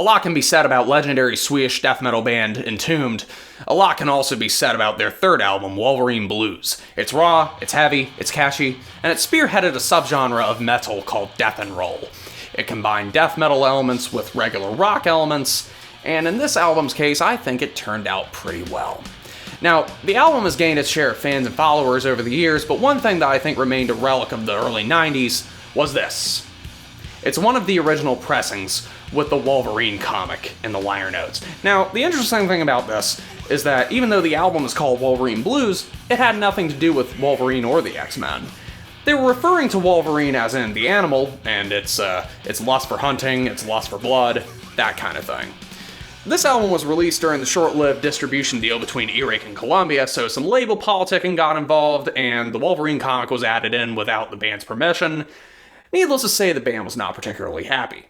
A lot can be said about legendary Swedish death metal band Entombed. A lot can also be said about their third album, Wolverine Blues. It's raw, it's heavy, it's catchy, and it spearheaded a subgenre of metal called death and roll. It combined death metal elements with regular rock elements, and in this album's case, I think it turned out pretty well. Now, the album has gained its share of fans and followers over the years, but one thing that I think remained a relic of the early 90s was this. It's one of the original pressings with the Wolverine comic in the liner notes. Now, the interesting thing about this is that even though the album is called Wolverine Blues, it had nothing to do with Wolverine or the X-Men. They were referring to Wolverine as in the animal, and it's lust for hunting, it's lust for blood, that kind of thing. This album was released during the short-lived distribution deal between Earache and Columbia, so some label politicking got involved, and the Wolverine comic was added in without the band's permission. Needless to say, the band was not particularly happy.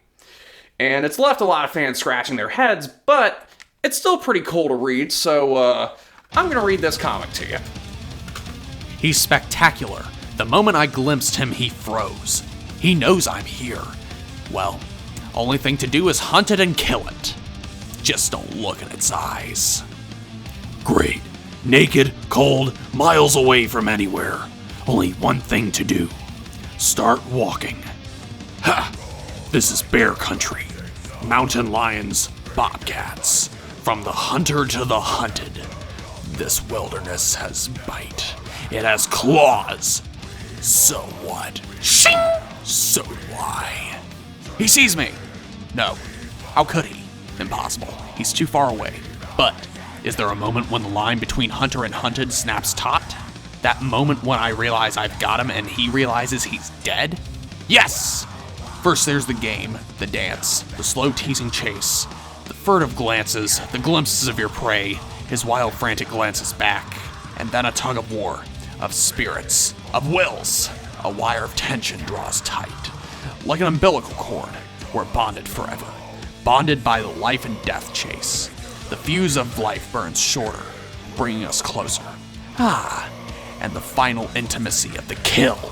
And it's left a lot of fans scratching their heads, but it's still pretty cool to read, so I'm gonna read this comic to you. He's spectacular. The moment I glimpsed him, he froze. He knows I'm here. Well, only thing to do is hunt it and kill it. Just don't look in its eyes. Great. Naked, cold, miles away from anywhere. Only one thing to do. Start walking. Ha! This is bear country. Mountain lions, bobcats. From the hunter to the hunted. This wilderness has bite. It has claws. So what? Shing! So do I. He sees me. No. How could he? Impossible. He's too far away. But is there a moment when the line between hunter and hunted snaps taut? That moment when I realize I've got him and he realizes he's dead? Yes! First there's the game, the dance, the slow teasing chase, the furtive glances, the glimpses of your prey, his wild frantic glances back, and then a tug of war, of spirits, of wills. A wire of tension draws tight. Like an umbilical cord, we're bonded forever. Bonded by the life and death chase. The fuse of life burns shorter, bringing us closer. And the final intimacy of the kill.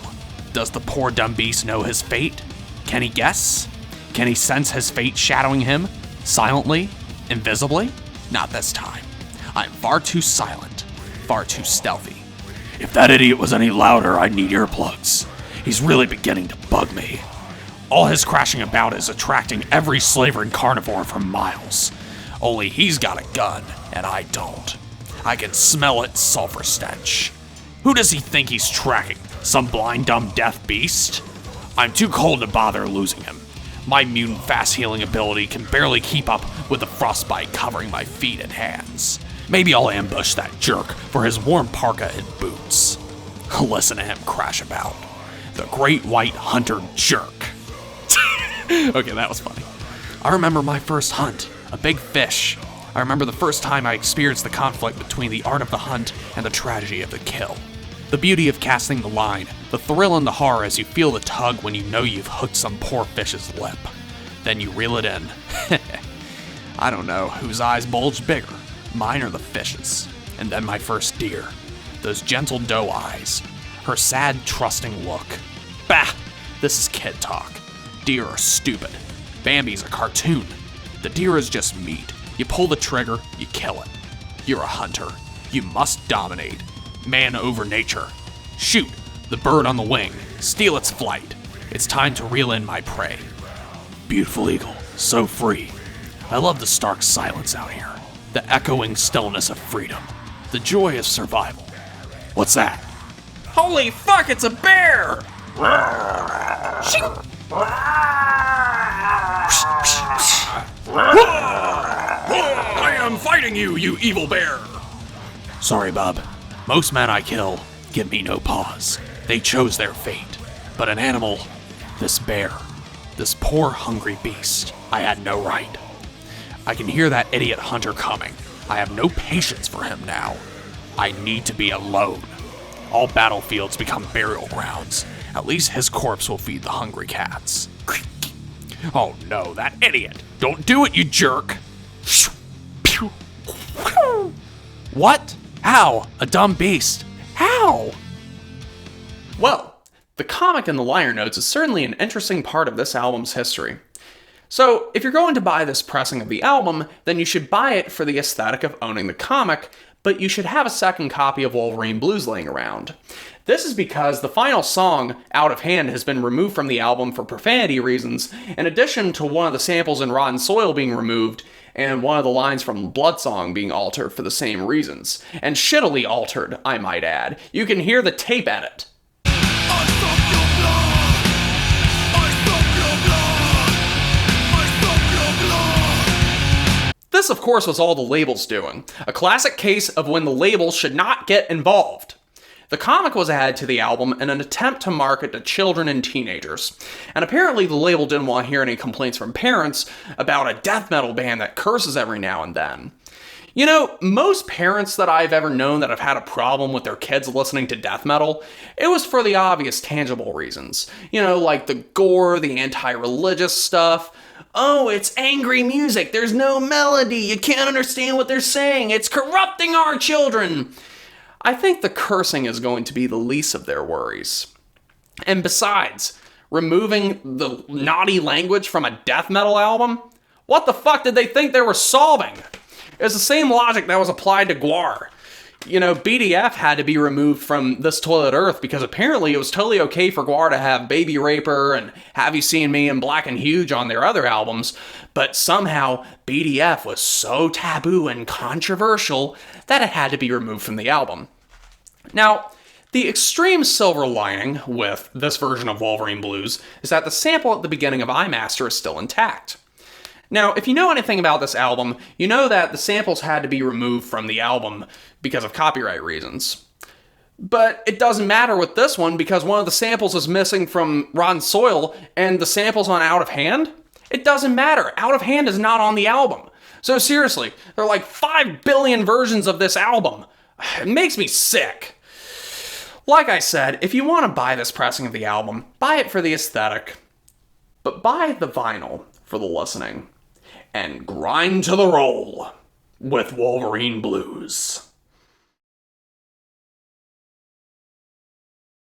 Does the poor dumb beast know his fate? Can he guess? Can he sense his fate shadowing him? Silently? Invisibly? Not this time. I'm far too silent, far too stealthy. If that idiot was any louder, I'd need earplugs. He's really beginning to bug me. All his crashing about is attracting every slavering carnivore for miles. Only he's got a gun, and I don't. I can smell its sulfur stench. Who does he think he's tracking? Some blind, dumb death beast? I'm too cold to bother losing him. My mutant fast-healing ability can barely keep up with the frostbite covering my feet and hands. Maybe I'll ambush that jerk for his warm parka and boots. Listen to him crash about. The great white hunter jerk. Okay, that was funny. I remember my first hunt, a big fish. I remember the first time I experienced the conflict between the art of the hunt and the tragedy of the kill. The beauty of casting the line, the thrill and the horror as you feel the tug when you know you've hooked some poor fish's lip. Then you reel it in. I don't know whose eyes bulged bigger, mine or the fish's. And then my first deer. Those gentle doe eyes. Her sad, trusting look. Bah! This is kid talk. Deer are stupid. Bambi's a cartoon. The deer is just meat. You pull the trigger, you kill it. You're a hunter. You must dominate. Man over nature. Shoot the bird on the wing. Steal its flight. It's time to reel in my prey. Beautiful eagle, so free. I love the stark silence out here. The echoing stillness of freedom. The joy of survival. What's that? Holy fuck, it's a bear! I am fighting you, you evil bear! Sorry, bub. Most men I kill give me no pause. They chose their fate. But an animal, this bear, this poor hungry beast, I had no right. I can hear that idiot hunter coming. I have no patience for him now. I need to be alone. All battlefields become burial grounds. At least his corpse will feed the hungry cats. Oh no, that idiot! Don't do it, you jerk! What? How? A dumb beast? How? Well, the comic in the liner notes is certainly an interesting part of this album's history. So, if you're going to buy this pressing of the album, then you should buy it for the aesthetic of owning the comic, but you should have a second copy of Wolverine Blues laying around. This is because the final song, Out of Hand, has been removed from the album for profanity reasons, in addition to one of the samples in Rotten Soil being removed, and one of the lines from Blood Song being altered for the same reasons. And shittily altered, I might add. You can hear the tape edit. This, of course, was all the labels doing. A classic case of when the labels should not get involved. The comic was added to the album in an attempt to market to children and teenagers. And apparently the label didn't want to hear any complaints from parents about a death metal band that curses every now and then. You know, most parents that I've ever known that have had a problem with their kids listening to death metal, it was for the obvious tangible reasons. You know, like the gore, the anti-religious stuff. Oh, it's angry music, there's no melody, you can't understand what they're saying, it's corrupting our children. I think the cursing is going to be the least of their worries. And besides, removing the naughty language from a death metal album? What the fuck did they think they were solving? It's the same logic that was applied to Gwar. You know, BDF had to be removed from This Toilet Earth because apparently it was totally okay for Gwar to have Baby Raper and Have You Seen Me and Black and Huge on their other albums, but somehow BDF was so taboo and controversial that it had to be removed from the album. Now, the extreme silver lining with this version of Wolverine Blues is that the sample at the beginning of iMaster is still intact. Now, if you know anything about this album, you know that the samples had to be removed from the album because of copyright reasons. But it doesn't matter with this one because one of the samples is missing from Rotten Soil and the sample's on Out of Hand. It doesn't matter. Out of Hand is not on the album. So seriously, there are like 5 billion versions of this album. It makes me sick. Like I said, if you want to buy this pressing of the album, buy it for the aesthetic. But buy the vinyl for the listening. And grind to the roll with Wolverine Blues.